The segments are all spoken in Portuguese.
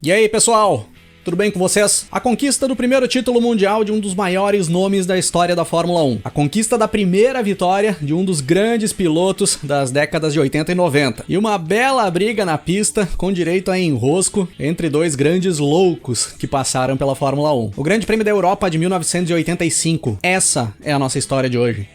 E aí, pessoal? Tudo bem com vocês? A conquista do primeiro título mundial de um dos maiores nomes da história da Fórmula 1. A conquista da primeira vitória de um dos grandes pilotos das décadas de 80 e 90. E uma bela briga na pista com direito a enrosco entre dois grandes loucos que passaram pela Fórmula 1. O Grande Prêmio da Europa de 1985. Essa é a nossa história de hoje.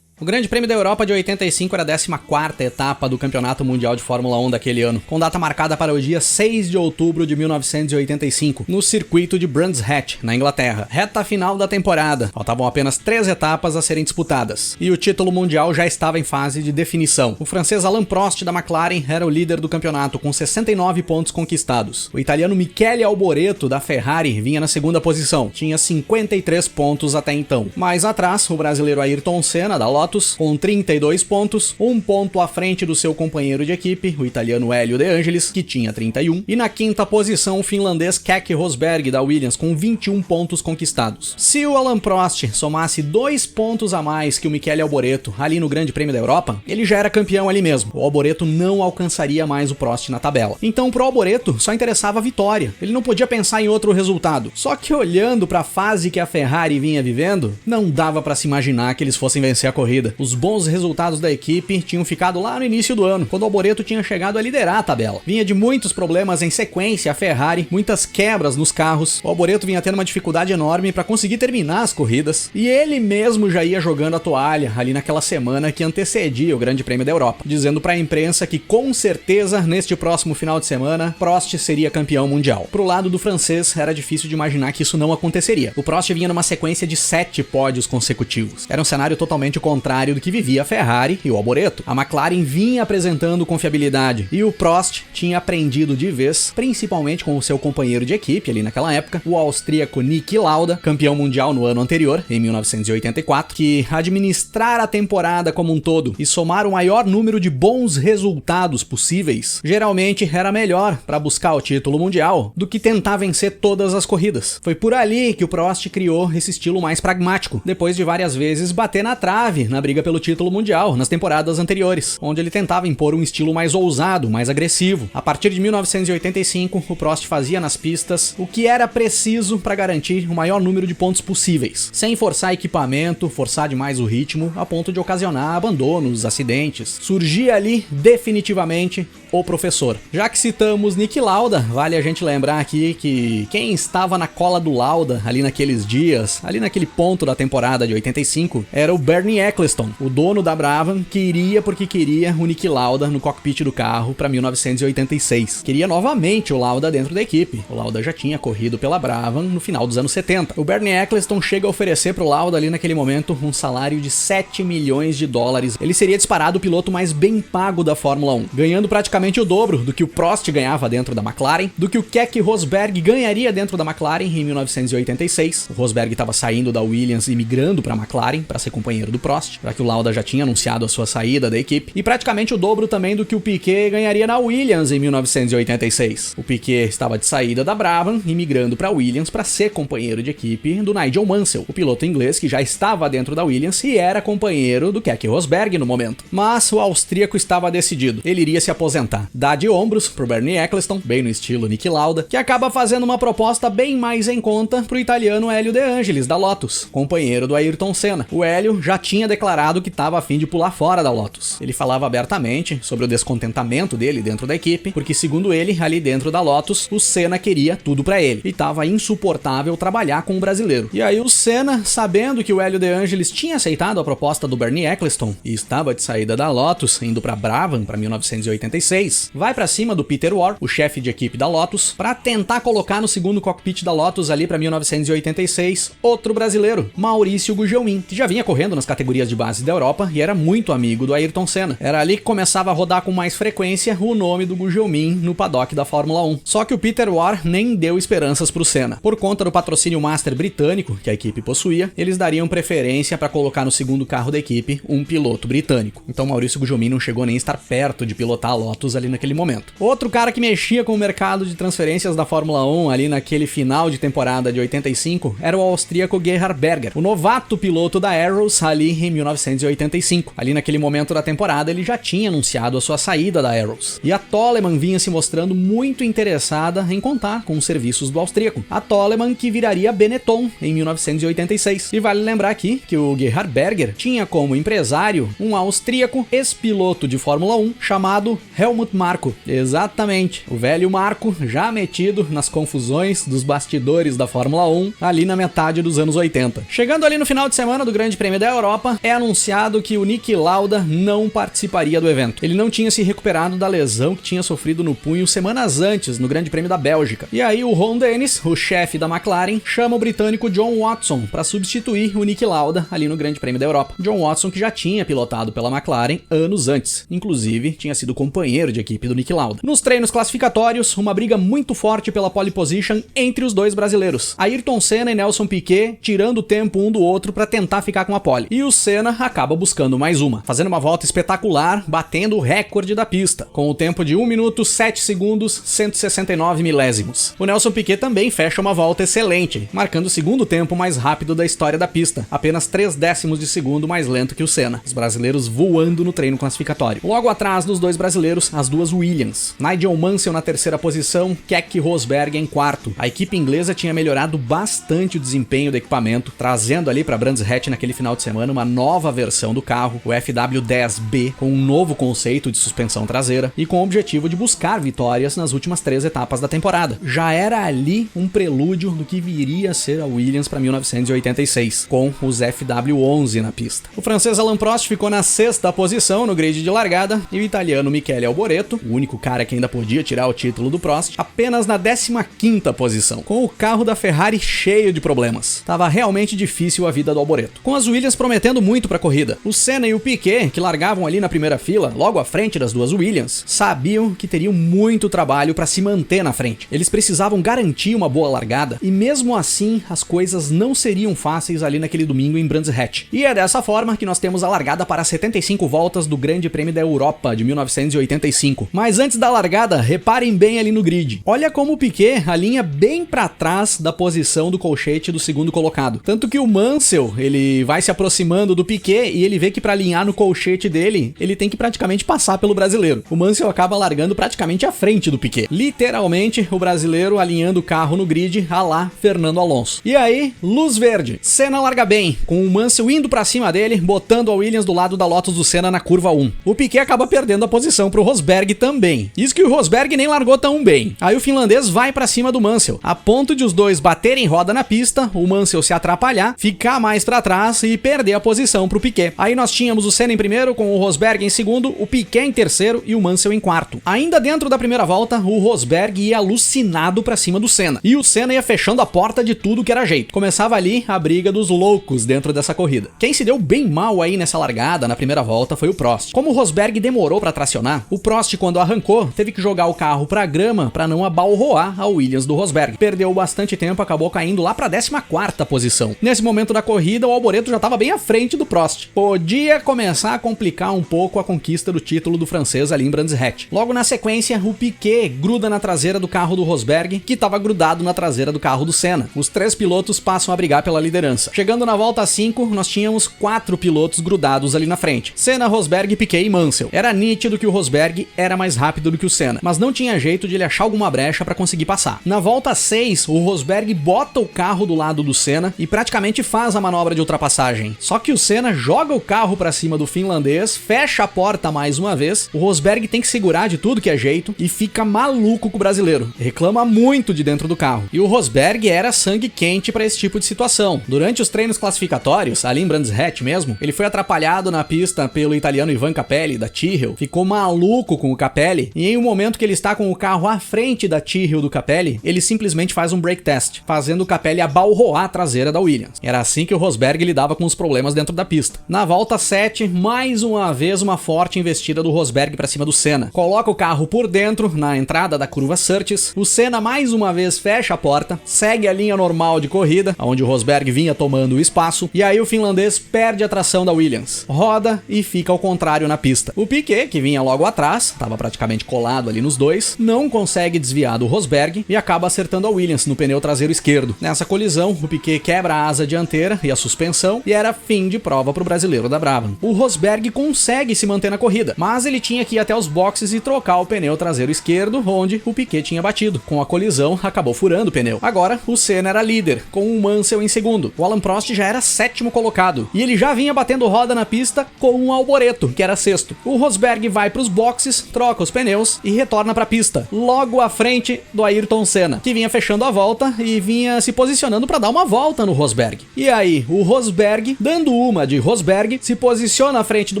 O Grande Prêmio da Europa de 85 era a 14ª etapa do Campeonato Mundial de Fórmula 1 daquele ano, com data marcada para o dia 6 de outubro de 1985, no circuito de Brands Hatch, na Inglaterra. Reta final da temporada, faltavam apenas 3 etapas a serem disputadas, e o título mundial já estava em fase de definição. O francês Alain Prost da McLaren era o líder do campeonato, com 69 pontos conquistados. O italiano Michele Alboreto da Ferrari vinha na segunda posição, tinha 53 pontos até então. Mais atrás, o brasileiro Ayrton Senna da Lotus, com 32 pontos, um ponto à frente do seu companheiro de equipe, o italiano Hélio De Angelis, que tinha 31, e na quinta posição o finlandês Keke Rosberg da Williams, com 21 pontos conquistados. Se o Alain Prost somasse 2 pontos a mais que o Michele Alboreto ali no Grande Prêmio da Europa, ele já era campeão ali mesmo. O Alboreto não alcançaria mais o Prost na tabela. Então pro Alboreto só interessava a vitória, ele não podia pensar em outro resultado. Só que olhando para a fase que a Ferrari vinha vivendo, não dava para se imaginar que eles fossem vencer a corrida. Os bons resultados da equipe tinham ficado lá no início do ano, quando o Alboreto tinha chegado a liderar a tabela. Vinha de muitos problemas em sequência a Ferrari, muitas quebras nos carros, o Alboreto vinha tendo uma dificuldade enorme para conseguir terminar as corridas, e ele mesmo já ia jogando a toalha ali naquela semana que antecedia o Grande Prêmio da Europa, dizendo para a imprensa que com certeza neste próximo final de semana Prost seria campeão mundial. Pro lado do francês era difícil de imaginar que isso não aconteceria. O Prost vinha numa sequência de 7 pódios consecutivos. Era um cenário totalmente contrário do que vivia a Ferrari e o Alboreto. A McLaren vinha apresentando confiabilidade e o Prost tinha aprendido de vez, principalmente com o seu companheiro de equipe ali naquela época, o austríaco Niki Lauda, campeão mundial no ano anterior, em 1984, que administrar a temporada como um todo e somar o maior número de bons resultados possíveis, geralmente era melhor para buscar o título mundial do que tentar vencer todas as corridas. Foi por ali que o Prost criou esse estilo mais pragmático, depois de várias vezes bater na trave na briga pelo título mundial nas temporadas anteriores, onde ele tentava impor um estilo mais ousado, mais agressivo. A partir de 1985, o Prost fazia nas pistas o que era preciso para garantir o maior número de pontos possíveis, sem forçar equipamento, forçar demais o ritmo, a ponto de ocasionar abandonos, acidentes. Surgia ali, definitivamente, o professor. Já que citamos Niki Lauda, vale a gente lembrar aqui que quem estava na cola do Lauda ali naqueles dias, ali naquele ponto da temporada de 85, era o Bernie Ecclestone, o dono da Brabham, que iria porque queria o Niki Lauda no cockpit do carro para 1986. Queria novamente o Lauda dentro da equipe. O Lauda já tinha corrido pela Brabham no final dos anos 70. O Bernie Ecclestone chega a oferecer pro Lauda ali naquele momento um salário de 7 milhões de dólares. Ele seria disparado o piloto mais bem pago da Fórmula 1, ganhando praticamente o dobro do que o Prost ganhava dentro da McLaren, do que o Keke Rosberg ganharia dentro da McLaren em 1986. O Rosberg estava saindo da Williams e migrando para a McLaren para ser companheiro do Prost, já que o Lauda já tinha anunciado a sua saída da equipe, e praticamente o dobro também do que o Piquet ganharia na Williams em 1986. O Piquet estava de saída da Brabham e migrando para a Williams para ser companheiro de equipe do Nigel Mansell, o piloto inglês que já estava dentro da Williams e era companheiro do Keke Rosberg no momento. Mas o austríaco estava decidido, ele iria se aposentar. Dá de ombros pro Bernie Ecclestone, bem no estilo Niki Lauda, que acaba fazendo uma proposta bem mais em conta pro italiano Hélio De Angelis da Lotus, companheiro do Ayrton Senna. O Hélio já tinha declarado que estava a fim de pular fora da Lotus. Ele falava abertamente sobre o descontentamento dele dentro da equipe, porque segundo ele, ali dentro da Lotus, o Senna queria tudo pra ele, e tava insuportável trabalhar com o brasileiro. E aí o Senna, sabendo que o Hélio De Angelis tinha aceitado a proposta do Bernie Ecclestone e estava de saída da Lotus, indo pra Brabham pra 1986, vai pra cima do Peter Warr, o chefe de equipe da Lotus, pra tentar colocar no segundo cockpit da Lotus ali pra 1986, outro brasileiro, Maurício Gugelmin, que já vinha correndo nas categorias de base da Europa e era muito amigo do Ayrton Senna. Era ali que começava a rodar com mais frequência o nome do Gugelmin no paddock da Fórmula 1. Só que o Peter Warr nem deu esperanças pro Senna. Por conta do patrocínio Master britânico que a equipe possuía, eles dariam preferência para colocar no segundo carro da equipe um piloto britânico. Então Maurício Gugelmin não chegou nem a estar perto de pilotar a Lotus ali naquele momento. Outro cara que mexia com o mercado de transferências da Fórmula 1 ali naquele final de temporada de 85 era o austríaco Gerhard Berger, o novato piloto da Arrows ali em 1985. Ali naquele momento da temporada ele já tinha anunciado a sua saída da Arrows. E a Toleman vinha se mostrando muito interessada em contar com os serviços do austríaco. A Toleman que viraria Benetton em 1986. E vale lembrar aqui que o Gerhard Berger tinha como empresário um austríaco ex-piloto de Fórmula 1 chamado Helmut Marko. Exatamente, o velho Marko já metido nas confusões dos bastidores da Fórmula 1 ali na metade dos anos 80. Chegando ali no final de semana do Grande Prêmio da Europa, é anunciado que o Niki Lauda não participaria do evento. Ele não tinha se recuperado da lesão que tinha sofrido no punho semanas antes no Grande Prêmio da Bélgica. E aí o Ron Dennis, o chefe da McLaren, chama o britânico John Watson para substituir o Niki Lauda ali no Grande Prêmio da Europa. John Watson que já tinha pilotado pela McLaren anos antes, inclusive tinha sido companheiro de equipe do Niki Lauda. Nos treinos classificatórios, uma briga muito forte pela pole position entre os dois brasileiros. Ayrton Senna e Nelson Piquet tirando o tempo um do outro para tentar ficar com a pole. E o Senna acaba buscando mais uma, fazendo uma volta espetacular, batendo o recorde da pista, com o tempo de 1 minuto 7 segundos 169 milésimos. O Nelson Piquet também fecha uma volta excelente, marcando o segundo tempo mais rápido da história da pista, apenas 3 décimos de segundo mais lento que o Senna. Os brasileiros voando no treino classificatório. Logo atrás dos dois brasileiros, as duas Williams. Nigel Mansell na terceira posição, Keck Rosberg em quarto. A equipe inglesa tinha melhorado bastante o desempenho do equipamento, trazendo ali para Brands Hatch naquele final de semana uma nova versão do carro, o FW10B, com um novo conceito de suspensão traseira e com o objetivo de buscar vitórias nas últimas 3 etapas da temporada. Já era ali um prelúdio do que viria a ser a Williams para 1986, com os FW11 na pista. O francês Alain Prost ficou na 6ª posição no grid de largada e o italiano Michele Alboreto, o único cara que ainda podia tirar o título do Prost, apenas na 15ª posição, com o carro da Ferrari cheio de problemas. Tava realmente difícil a vida do Alboreto, com as Williams prometendo muito para a corrida. O Senna e o Piquet, que largavam ali na primeira fila, logo à frente das duas Williams, sabiam que teriam muito trabalho para se manter na frente. Eles precisavam garantir uma boa largada e mesmo assim as coisas não seriam fáceis ali naquele domingo em Brands Hatch. E é dessa forma que nós temos a largada para 75 voltas do Grande Prêmio da Europa de 1985. Mas antes da largada, reparem bem ali no grid. Olha como o Piquet alinha bem para trás da posição do colchete do segundo colocado. Tanto que o Mansell, ele vai se aproximando do Piquet e ele vê que para alinhar no colchete dele, ele tem que praticamente passar pelo brasileiro. O Mansell acaba largando praticamente à frente do Piquet. Literalmente, o brasileiro alinhando o carro no grid, à lá Fernando Alonso. E aí, luz verde. Senna larga bem, com o Mansell indo para cima dele, botando a Williams do lado da Lotus do Senna na curva 1. O Piquet acaba perdendo a posição pro Rosberg também. Isso que o Rosberg nem largou tão bem. Aí o finlandês vai para cima do Mansell, a ponto de os dois baterem roda na pista, o Mansell se atrapalhar, ficar mais para trás e perder a posição pro Piquet. Aí nós tínhamos o Senna em primeiro, com o Rosberg em segundo, o Piquet em terceiro e o Mansell em quarto. Ainda dentro da primeira volta, o Rosberg ia alucinado para cima do Senna. E o Senna ia fechando a porta de tudo que era jeito. Começava ali a briga dos loucos dentro dessa corrida. Quem se deu bem mal aí nessa largada, na primeira volta, foi o Prost. Como o Rosberg demorou para tracionar, o Prost, quando arrancou, teve que jogar o carro pra grama para não abalroar a Williams do Rosberg. Perdeu bastante tempo, acabou caindo lá pra 14ª posição. Nesse momento da corrida, o Alboreto já estava bem à frente do Prost. Podia começar a complicar um pouco a conquista do título do francês ali em Brands Hatch. Logo na sequência, o Piquet gruda na traseira do carro do Rosberg, que estava grudado na traseira do carro do Senna. Os 3 pilotos passam a brigar pela liderança. Chegando na volta 5, nós tínhamos 4 pilotos grudados ali na frente. Senna, Rosberg, Piquet e Mansell. Era nítido que o Rosberg era mais rápido do que o Senna, mas não tinha jeito de ele achar alguma brecha para conseguir passar. Na volta 6, o Rosberg bota o carro do lado do Senna e praticamente faz a manobra de ultrapassagem. Só que o Senna joga o carro para cima do finlandês, fecha a porta mais uma vez, o Rosberg tem que segurar de tudo que é jeito e fica maluco com o brasileiro. Reclama muito de dentro do carro. E o Rosberg era sangue quente para esse tipo de situação. Durante os treinos classificatórios, ali em Brands Hatch mesmo, ele foi atrapalhado na pista pelo italiano Ivan Capelli, da Tyrrell, ficou maluco com o Capelli, e em um momento que ele está com o carro à frente da Tyrrell do Capelli, ele simplesmente faz um brake test, fazendo o Capelli abalroar a traseira da Williams. Era assim que o Rosberg lidava com os problemas dentro da pista. Na volta 7, mais uma vez uma forte investida do Rosberg para cima do Senna. Coloca o carro por dentro, na entrada da curva Surtees, o Senna mais uma vez fecha a porta, segue a linha normal de corrida, onde o Rosberg vinha tomando o espaço, e aí o finlandês perde a tração da Williams, roda e fica ao contrário na pista. O Piquet, que vinha logo atrás, estava praticamente colado ali nos dois, não consegue desviar do Rosberg e acaba acertando a Williams no pneu traseiro esquerdo. Nessa colisão, o Piquet quebra a asa dianteira e a suspensão, e era fim de prova para o brasileiro da Brabham. O Rosberg consegue se manter na corrida, mas ele tinha que ir até os boxes e trocar o pneu traseiro esquerdo, onde o Piquet tinha batido. Com a colisão, acabou furando o pneu. Agora, o Senna era líder, com o Mansell em segundo. O Alain Prost já era sétimo colocado, e ele já vinha batendo roda na pista com o Alboreto, que era sexto. O Rosberg vai para os boxes, troca os pneus e retorna para a pista, logo à frente do Ayrton Senna, que vinha fechando a volta e vinha se posicionando para dar uma volta no Rosberg. E aí, o Rosberg, dando uma de Rosberg, se posiciona à frente do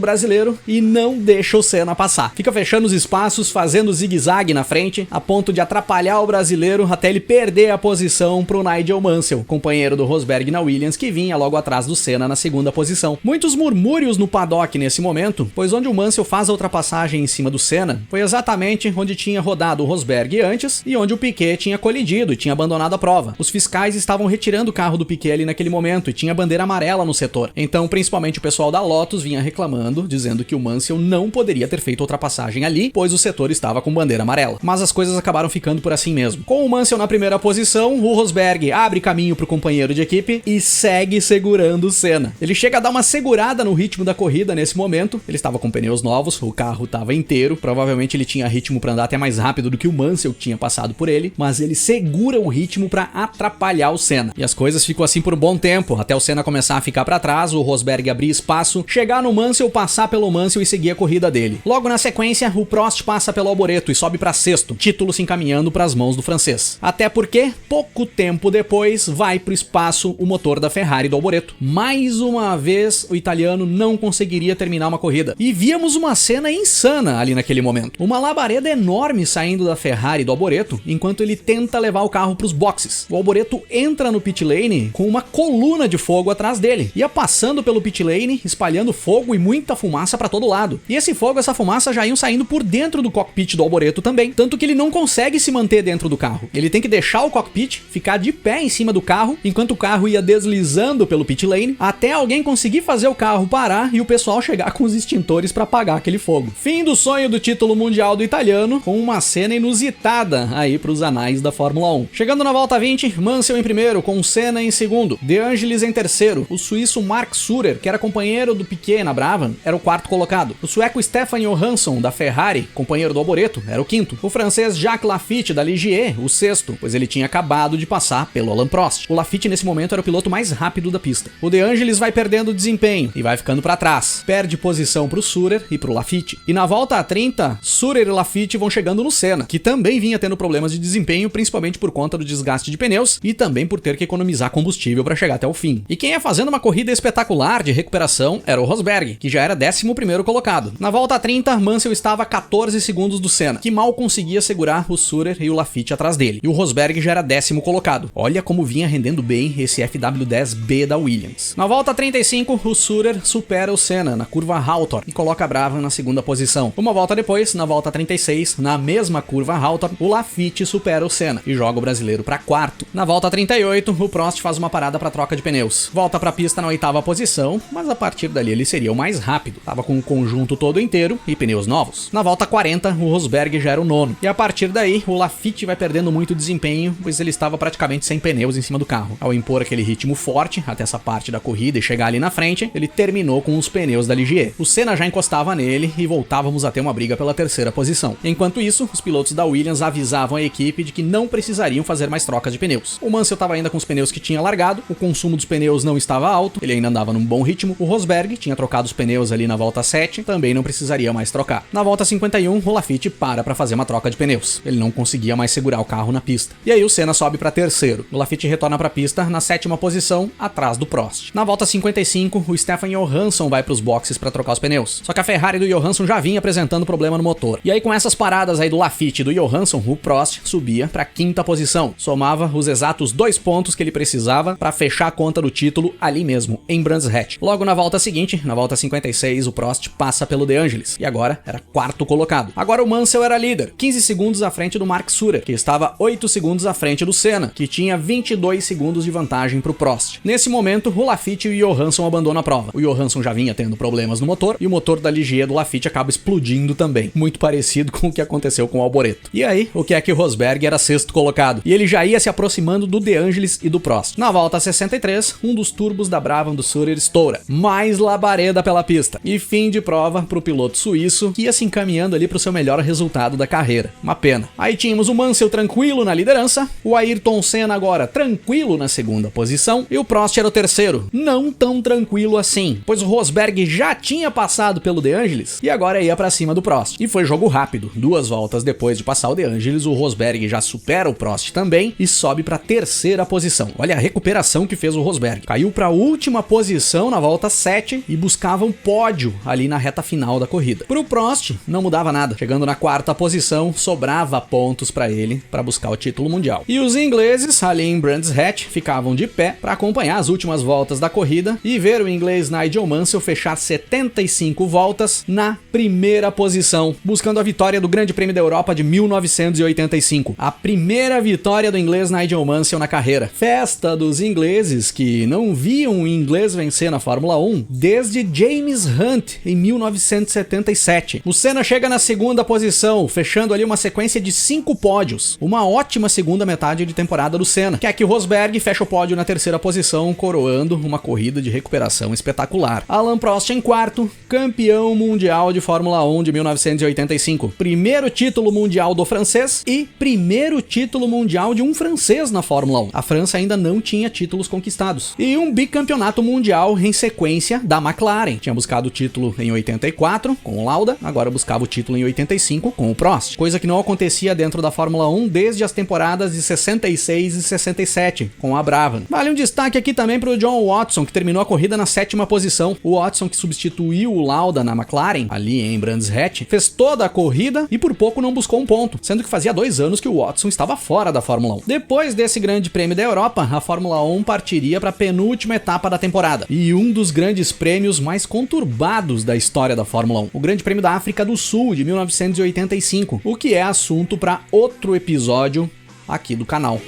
brasileiro e não deixa o Senna passar. Fica fechando os espaços, fazendo zigue-zague na frente, a ponto de atrapalhar o brasileiro até ele perder a posição pro Nigel Mansell, companheiro do Rosberg na Williams, que vinha logo atrás do Senna na segunda posição. Muitos murmúrios no paddock nesse momento, pois onde o Mansell faz a ultrapassagem em cima do Senna foi exatamente onde tinha rodado o Rosberg antes e onde o Piquet tinha colidido e tinha abandonado a prova. Os fiscais estavam retirando o carro do Piquet ali naquele momento e tinha bandeira amarela no setor. Então, principalmente o pessoal da Lotus vinha reclamando, dizendo que o Mansell não poderia ter feito ultrapassagem ali, pois o setor estava com bandeira amarela. Mas as coisas acabaram ficando por assim mesmo. Com o Mansell na primeira posição, o Rosberg abre caminho pro companheiro de equipe e segue segurando o Senna. Ele chega a dar uma segurada no ritmo da corrida nesse momento. Ele estava com pneus novos, o carro estava inteiro, provavelmente ele tinha ritmo para andar até mais rápido do que o Mansell que tinha passado por ele, mas ele segura o ritmo para atrapalhar o Senna. E as coisas ficam assim por um bom tempo, até o Senna começar a ficar para trás, o Rosberg abrir espaço, chegar no Mansell, passar pelo Mansell e seguir a corrida dele. Logo na sequência, o Prost passa pelo Alboreto e sobe para sexto, título se encaminhando para as mãos do francês. Até porque, pouco tempo depois, vai pro espaço o motor da Ferrari do Alboreto. Mais uma vez, o italiano não conseguiria terminar uma corrida. E víamos uma cena insana ali naquele momento. Uma labareda enorme saindo da Ferrari do Alboreto, enquanto ele tenta levar o carro pros boxes. O Alboreto entra no pit lane com uma coluna de fogo atrás dele. Ia passando pelo pit lane, espalhando fogo e muita fumaça para todo lado. E esse fogo, essa fumaça já iam saindo por dentro do cockpit do Alboreto também. Tanto que ele não consegue se manter dentro do carro. Ele tem que deixar o cockpit, ficar de pé em cima do carro, enquanto o carro ia deslizando pelo pit lane, até alguém conseguir fazer o carro parar e o pessoal chegar com os extintores para apagar aquele fogo. Fim do sonho do título mundial do italiano, com uma cena inusitada aí pros anais da Fórmula 1. Chegando na volta 20, Mansell em primeiro, com Senna em segundo, De Angelis em terceiro, o suíço Mark Surer, que era companheiro do Piquet na Brabham, era o quarto colocado, o sueco Stefan Johansson da Ferrari, companheiro do Alboreto, era o quinto, o francês Jacques Laffite da Ligier, o sexto, pois ele tinha acabado de passar pelo Alain Prost. O Laffite nesse momento era o piloto mais rápido da pista. O De Angelis vai perdendo desempenho e vai ficando para trás, perde posição pro Surer e pro Laffite. E na volta 30, Surer e Laffite vão chegando no Senna, que também vinha tendo problemas de desempenho, principalmente por conta do desgaste de pneus e também por ter que economizar combustível para chegar até o fim. E quem ia fazendo uma corrida espetacular de recuperação era o Rosberg, que já era 11º colocado. Na volta 30, Mansell estava a 14 segundos do Senna, que mal conseguia segurar o Surer e o Laffite atrás dele. E o Rosberg já era 10º colocado. Olha como vinha rendendo bem esse FW10B da Williams. Na volta 35, o Surer supera o Senna na curva Hawthorne e coloca a Brabham na segunda posição. Uma volta depois, na volta 36, na mesma curva Hawthorne, o Laffite supera o Senna e joga o brasileiro para quarto. Na volta 38, o Prost faz uma parada para troca de pneus. Volta para a pista na oitava posição, mas a partir dali ele seria o mais rápido. Tava com o conjunto todo inteiro e pneus novos. Na volta 40, o Rosberg já era o nono. E a partir daí, o Laffite vai perdendo muito desempenho, pois ele estava praticamente sem pneus em cima do carro. Ao impor aquele ritmo forte até essa parte da corrida e chegar ali na frente, ele terminou com os pneus da Ligier. O Senna já encostava nele e voltávamos a ter uma briga pela terceira posição. Enquanto isso, os pilotos da Williams avisavam a equipe de que não precisariam fazer mais trocas de pneus. O Mansell estava ainda com os pneus que tinha largado, o consumo dos pneus não estava alto, ele ainda andava num bom ritmo. O Rosberg tinha trocado os pneus ali na volta 7, também não precisaria mais trocar. Na volta 51, o Laffite para fazer uma troca de pneus. Ele não conseguia mais segurar o carro na pista. E aí o Senna sobe para terceiro. O Laffite retorna para a pista na sétima posição, atrás do Prost. Na volta 55, o Stefan Johansson vai para os boxes para trocar os pneus. Só que a Ferrari do Johansson já vinha apresentando problema no motor. E aí com essas paradas aí do Laffite e do Johansson, o Prost subia para quinta posição. Somava os exatos 2 pontos que ele precisava para fechar a conta do título ali mesmo, em Brands Hatch. Logo na volta seguinte, na volta 56, o Prost passa pelo De Angelis e agora era quarto colocado. Agora o Mansell era líder, 15 segundos à frente do Mark Surer, que estava 8 segundos à frente do Senna, que tinha 22 segundos de vantagem para o Prost. Nesse momento, o Laffite e o Johansson abandonam a prova. O Johansson já vinha tendo problemas no motor e o motor da Ligier do Laffite acaba explodindo também, muito parecido com o que aconteceu com o Alboreto. E aí, o Keck Rosberg era sexto colocado e ele já ia se aproximando do De Angelis e do Prost. Na volta 63, um dos turbos da Brabham do Surer estoura. Mais labareda pela pista. E fim de prova pro piloto suíço, que ia se encaminhando ali pro seu melhor resultado da carreira. Uma pena. Aí tínhamos o Mansell tranquilo na liderança, o Ayrton Senna agora tranquilo na segunda posição e o Prost era o terceiro. Não tão tranquilo assim, pois o Rosberg já tinha passado pelo De Angelis e agora ia pra cima do Prost. E foi jogo rápido. 2 voltas depois de passar o De Angelis, o Rosberg já supera o Prost também e sobe pra terceira posição. Olha a recuperação que fez o Rosberg. Caiu pra última posição na volta 7 e buscava um pódio ali na reta final da corrida. Pro Prost não mudava nada. Chegando na quarta posição, sobrava pontos pra ele para buscar o título mundial. E os ingleses ali em Brands Hatch ficavam de pé para acompanhar as últimas voltas da corrida e ver o inglês Nigel Mansell fechar 75 voltas na primeira posição, buscando a vitória do Grande Prêmio da Europa de 1985. A primeira vitória do inglês Nigel Mansell na carreira. Festa dos ingleses que não viam um inglês vencer na Fórmula 1 desde James Hunt em 1977. O Senna chega na segunda posição, fechando ali uma sequência de 5 pódios. Uma ótima segunda metade de temporada do Senna. Keck Rosberg fecha o pódio na terceira posição, coroando uma corrida de recuperação espetacular. Alain Prost em quarto, campeão mundial de Fórmula 1 de 1985. Primeiro título mundial do francês e primeiro título mundial de um francês na Fórmula 1. A França ainda não tinha títulos conquistados. E um bicampeonato mundial em sequência da McLaren. Tinha buscado o título em 84 com o Lauda, agora buscava o título em 85 com o Prost. Coisa que não acontecia dentro da Fórmula 1 desde as temporadas de 66 e 67 com a Brabham. Vale um destaque aqui também para o John Watson, que terminou a corrida na sétima posição. O Watson, que substituiu o Lauda na McLaren, ali em Brands Hatch, fez toda a corrida e por pouco não buscou um ponto, sendo que fazia 2 anos que o Watson estava fora da Fórmula 1. Depois desse Grande Prêmio da Europa, a Fórmula 1 partiria para a penúltima etapa da temporada e um dos grandes prêmios mais conturbados da história da Fórmula 1, o Grande Prêmio da África do Sul de 1985, o que é assunto para outro episódio aqui do canal.